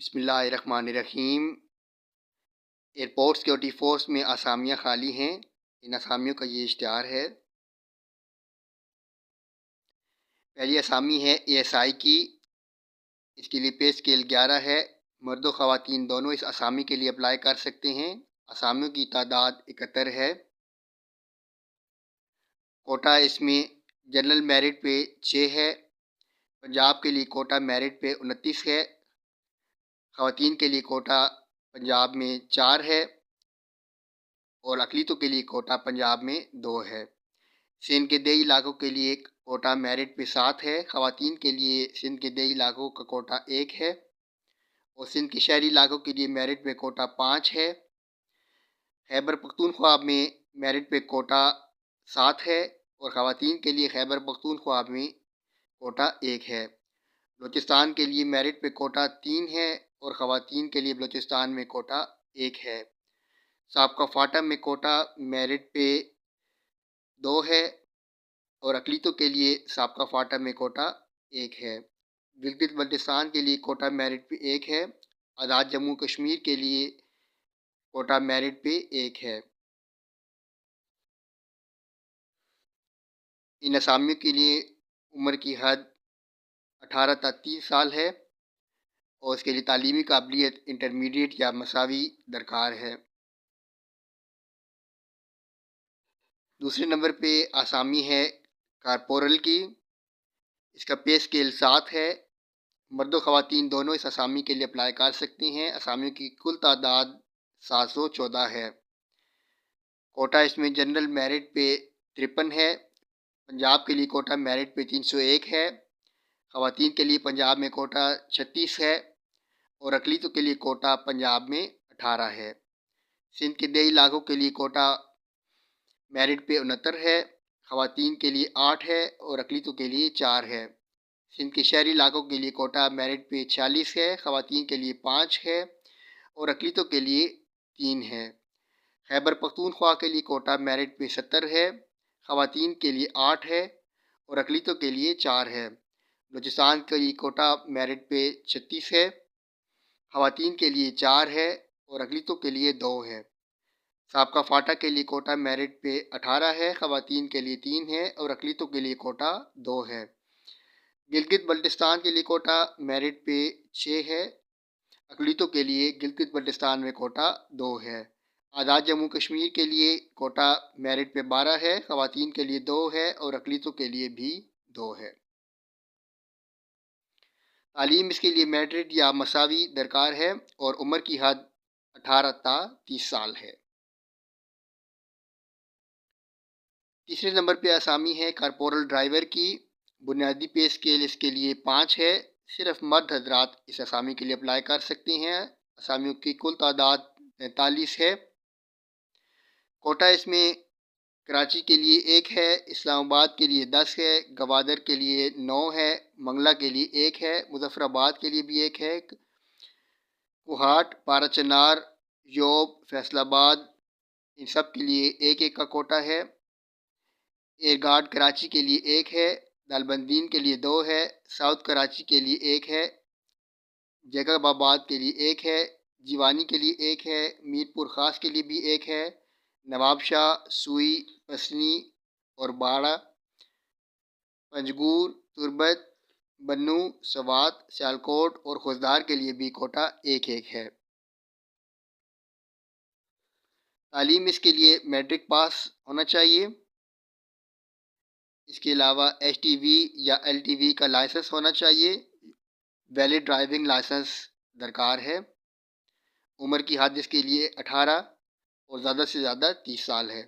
बिस्मिल्लाहिर्रहमानिर्रहीम। Airport security force में असामियाँ खाली हैं। इन असामियों का ये इश्तिहार है। पहली असामी है एएसआई की। इसके लिए पे स्केल 11 है। मर्द व ख़वातीन दोनों इस असामी के लिए अप्लाई कर सकते हैं। असामियों की तादाद 71 है। कोटा इसमें जनरल मेरिट पे 6 है। पंजाब के लिए कोटा मेरिट पे 29 है। ख़वातीन के लिए कोटा पंजाब में 4 है और अक़लियतों के लिए कोटा पंजाब में 2 है। सिंध के देही इलाकों के लिए कोटा मेरिट पे 7 है। ख़वातीन के लिए सिंध के देही इलाकों का कोटा 1 है और सिंध के शहरी इलाकों के लिए मेरिट पे कोटा 5 है। खैबर पख्तूनख्वा में मेरिट पे कोटा 7 है और ख़वातीन के लिए खैबर पख्तूनख्वा में कोटा 1 है। बलूचिस्तान के लिए मेरिट पे कोटा 3 है और ख़वातीन के लिए बलूचिस्तान में कोटा 1 है। साबका फाटा में कोटा मेरिट पे 2 है और अक़लियतों के लिए साबका फाटा में कोटा 1 है। गिलगित बल्तिस्तान के लिए कोटा मेरिट पे 1 है। आज़ाद जम्मू कश्मीर के लिए कोटा मेरिट पे 1 है। इन असामियों के लिए उम्र की हद 18 ta 30 साल है और इसके लिए तालीमी काबिलियत इंटरमीडिएट या मसावी दरकार है। दूसरे नंबर पे आसामी है कारपोरल की। इसका पे स्केल 7 है। मर्द व ख़वातीन दोनों इस असामी के लिए अप्लाई कर सकते हैं। असामियों की कुल तादाद 714 है। कोटा इसमें जनरल मेरिट पे 53 है। पंजाब के लिए कोटा मेरिट पे 301 है। ख़वातीन के लिए पंजाब में कोटा 36 है और अक़लियतों के लिए कोटा पंजाब में 18 है। सिंध के देही इलाकों के लिए कोटा मेरिट पे 69 है। ख़वातीन के लिए 8 है और अक़लियतों के लिए 4 है। सिंध के शहरी इलाकों के लिए कोटा मेरिट पे 46 है। ख़वातीन के लिए 5 है और अक़लियतों के लिए 3 है। खैबर पख्तूनख्वा के लिए कोटा मेरिट पे 70 है। ख़वातीन के लिए 8 है और अक़लियतों के लिए 4 है। बलूचिस्तान के लिए कोटा मेरिट पे 36 है। ख़वातीन के लिए 4 है और अक़लियतों के लिए 2 है। साबका फाटा के लिए कोटा मेरिट पे 18 है। ख़वातीन के लिए 3 है और अक़लियतों के लिए कोटा 2 है। गिलगित बल्तिस्तान के लिए कोटा मेरिट पे 6 है। अक़लियतों के लिए गिलगित बल्तिस्तान में कोटा 2 है। आज़ाद जम्मू कश्मीर के लिए कोटा मेरिट पे 12 है। ख़वातीन के लिए 2 है और अक़लियतों के लिए भी 2 है। तालीम इसके लिए मैट्रिक या मसावी दरकार है और उम्र की हद 18 ta 30 साल है। तीसरे नंबर पे असामी है कारपोरल ड्राइवर की। बुनियादी पे स्केल इसके लिए 5 है। सिर्फ मर्द हजरात इस असामी के लिए अप्लाई कर सकते हैं। असामियों की कुल तादाद 43 है। कोटा इसमें कराची के लिए 1 है। इस्लामाबाद के लिए 10 है। गवादर के लिए 9 है। मंगला के लिए 1 है। मुजफ्फराबाद के लिए भी 1 है। कोहाट, पाराचनार, योब, फैसलाबाद इन सब के लिए 1-1 का कोटा है। एयरगार्ड कराची के लिए 1 है। दालबंदीन के लिए 2 है। साउथ कराची के लिए 1 है। जैकबाबाद के लिए 1 है। जीवानी के लिए 1 है। मीरपुर ख़ास के लिए भी 1 है। नवाबशाह, सुई, पसनी और बाड़ा, पंजगूर, तुरबत, बन्नू, सवात, सियालकोट और खुजदार के लिए भी कोटा 1-1 है। तालीम इसके लिए मैट्रिक पास होना चाहिए। इसके अलावा HTV या LTV का लाइसेंस होना चाहिए। वैलिड ड्राइविंग लाइसेंस दरकार है। उम्र की हद इसके लिए 18 और ज़्यादा से ज़्यादा 30 साल है।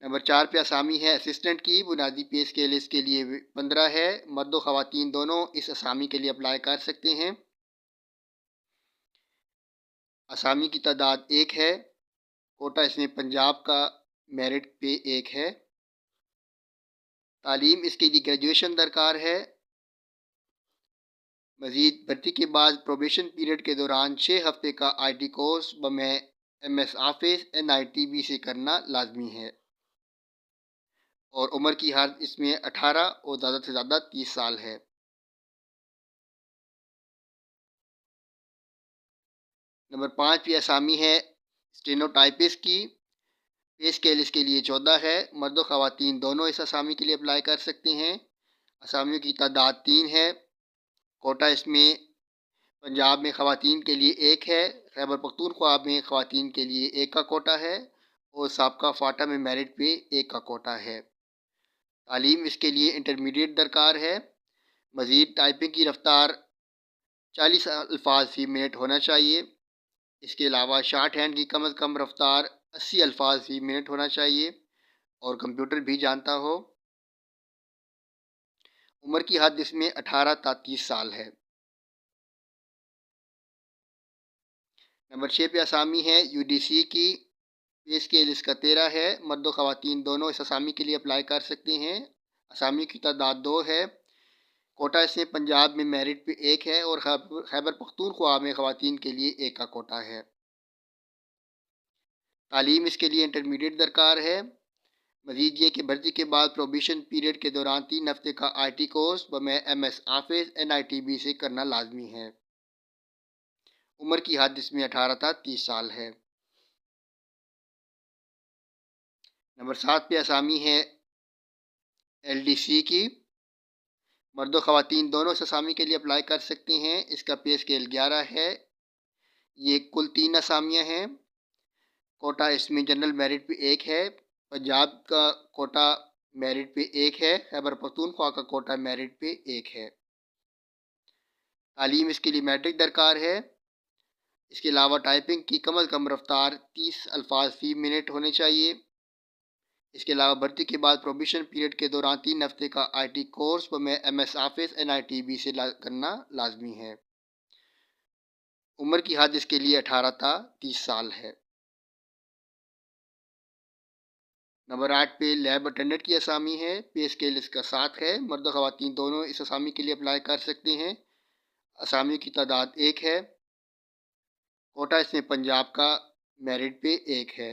नंबर 4 पे असामी है असिस्टेंट की। बुनियादी पे स्केल इसके लिए 15 है। मर्द व ख़वातीन दोनों इस असामी के लिए अप्लाई कर सकते हैं। असामी की तादाद 1 है। कोटा इसमें पंजाब का मेरिट पे 1 है। तालीम इसके लिए ग्रेजुएशन दरकार है। मज़ीद भर्ती के बाद प्रोबेशन पीरियड के दौरान 6 हफ्ते का IT कोर्स बमे MS ऑफिस NITB से करना लाजमी है और उम्र की हद इसमें 18 और ज़्यादा से ज़्यादा 30 साल है। नंबर 5 पे असामी है स्टेनोटाइपिस्ट की। पे स्केल इसके लिए 14 है। मर्द व ख़वातीन दोनों इस असामी के लिए अप्लाई कर सकते हैं। असामियों की तादाद 3 है। कोटा इसमें पंजाब में ख़वातीन के लिए 1 है। खैबर पख्तूनख्वा में ख़वातीन के लिए 1 का कोटा है और साबका फ़ाटा में मेरिट पे 1 का कोटा है। तालीम इसके लिए इंटरमीडिएट दरकार है। मज़ीद टाइपिंग की रफ़्तार 40 अल्फाज फ़ी मिनट होना चाहिए। इसके अलावा शॉर्ट हैंड की कम अज़ कम रफ़्तार 80 अल्फाज फ़ी मिनट होना चाहिए और कंप्यूटर भी जानता हो। उम्र की हद इसमें 18 ta 30 साल है। नंबर 6 पे असामी है UDC की। पे स्केल इसका 13 है। मर्द व ख़वातीन दोनों इस असामी के लिए अप्लाई कर सकते हैं। असामी की तादाद 2 है। कोटा इसमें पंजाब में मेरिट पे 1 है और खैबर पख्तूनख्वा में ख़वातीन के लिए 1 का कोटा है। तालीम इसके लिए इंटरमीडिएट दरकार है। मज़ीद ये कि भर्ती के बाद प्रोबिशन पीरियड के दौरान 3 हफ्ते का IT कोर्स बमै MS ऑफिस NITB से करना लाजमी है। उम्र की हद इसमें 18 ta 30 साल है। नंबर 7 पे असामी है LDC की। मर्द व ख़वातीन दोनों इस असामी के लिए अप्लाई कर सकते हैं। इसका पे स्केल 11 है। ये कुल 3 असामियाँ हैं। कोटा इसमें जनरल मेरिट पे 1 है। पंजाब का कोटा मेरिट पे 1 है। खैबर पख्तूनख्वा का कोटा मेरिट पे 1 है। तालीम इसके लिए मैट्रिक दरकार है। इसके अलावा टाइपिंग की कम अज़ कम रफ़्तार 30 अल्फाज फ़ी मिनट होने चाहिए। इसके अलावा भर्ती के बाद प्रोबिशन पीरियड के दौरान 3 हफ्ते का IT कोर्स बमै MS ऑफिस NITB से करना लाजमी है। उम्र की हद इसके लिए 18 ta 30 साल है। नंबर 8 पे लैब अटेंडेंट की असामी है। पे स्केल इसका 7 है। मर्द व ख़वातीन दोनों इस असामी के लिए अप्लाई कर सकते हैं। असामियों की तादाद 1 है। कोटा इसमें पंजाब का मेरिट पे 1 है।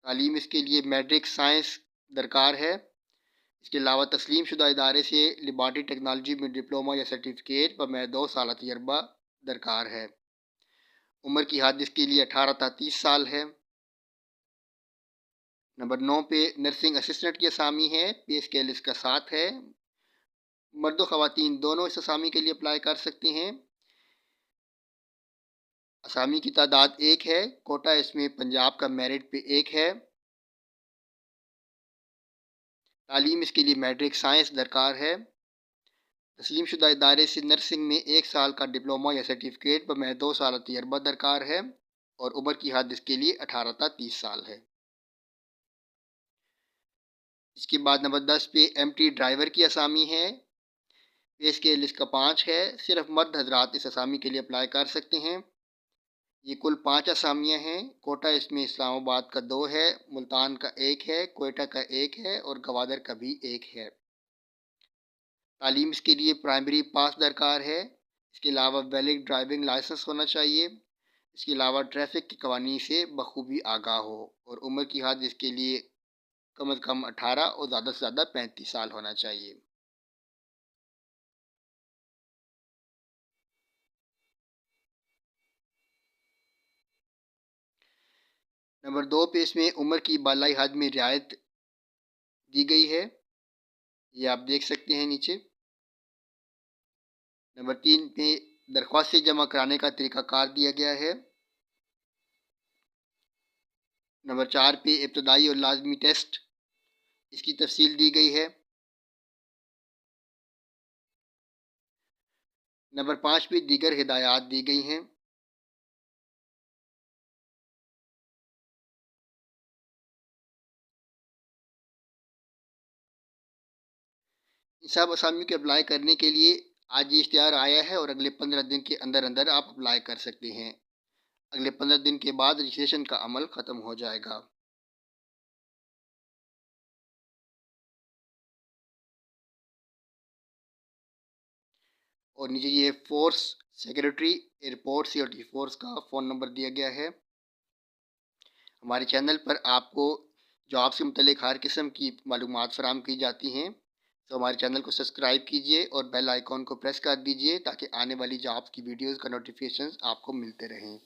तालीम इसके लिए मैट्रिक साइंस दरकार है। इसके अलावा तस्लीम शुदा इदारे से लेबॉरेटरी टेक्नोलॉजी में डिप्लोमा या सर्टिफिकेट बमै 2 साल तजर्बा दरकार है। उम्र की हद इसके लिए 18 ta 30 साल है। नंबर 9 पे नर्सिंग असिस्टेंट की असामी है। पे स्केल इसका 7 है। मर्द व ख़वातीन दोनों इस असामी के लिए अप्लाई कर सकते हैं। असामी की तादाद 1 है। कोटा इसमें पंजाब का मेरिट पे 1 है। तालीम इसके लिए मैट्रिक साइंस दरकार है। तस्लीम शुदा इदारे से नर्सिंग में 1 साल का डिप्लोमा या सर्टिफिकेट बमै 2 साल तजर्बा दरकार है और उम्र की हद इसके लिए 18 ta 30 साल है। इसके बाद नंबर 10 पे MT ड्राइवर की असामी है। पे स्केल इसका 5 है। सिर्फ मर्द हजरात इस असामी के लिए अप्लाई कर सकते हैं। ये कुल 5 असामियाँ हैं। कोटा इसमें इस्लामाबाद का 2 है। मुल्तान का 1 है। कोयटा का 1 है और गवादर का भी 1 है। तालीम इसके लिए प्राइमरी पास दरकार है। इसके अलावा वैलिड ड्राइविंग लाइसेंस होना चाहिए। इसके अलावा ट्रैफिक के कवानीन से बखूबी आगाह हो और उम्र की हद इसके लिए कम अज़ कम 18 और ज़्यादा से ज़्यादा 35 साल होना चाहिए। नंबर 2 पे इसमें उम्र की बालाई हद में रियायत दी गई है। ये आप देख सकते हैं नीचे। नंबर 3 पे दरख्वास्तें जमा कराने का तरीक़ाकार दिया गया है। नंबर 4 पे इब्तदाई और लाजमी टेस्ट इसकी तफसील दी गई है। नंबर 5 पे दीगर हिदायत दी गई हैं। इन सब असामियों के अप्लाई करने के लिए आज ये इश्तिहार आया है और अगले 15 दिन के अंदर अंदर आप अप्लाई कर सकते हैं। अगले 15 दिन के बाद रजिस्ट्रेशन का अमल ख़त्म हो जाएगा। और नीचे ये force secretary airport security force का फ़ोन नंबर दिया गया है। हमारे चैनल पर आपको जॉब्स के मुतल्लिक़ हर किस्म की मालूमात फ़राहम की जाती हैं। तो हमारे चैनल को सब्सक्राइब कीजिए और बेल आइकॉन को प्रेस कर दीजिए ताकि आने वाली जॉब्स की वीडियोज़ का नोटिफिकेशन आपको मिलते रहें।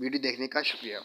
वीडियो देखने का शुक्रिया।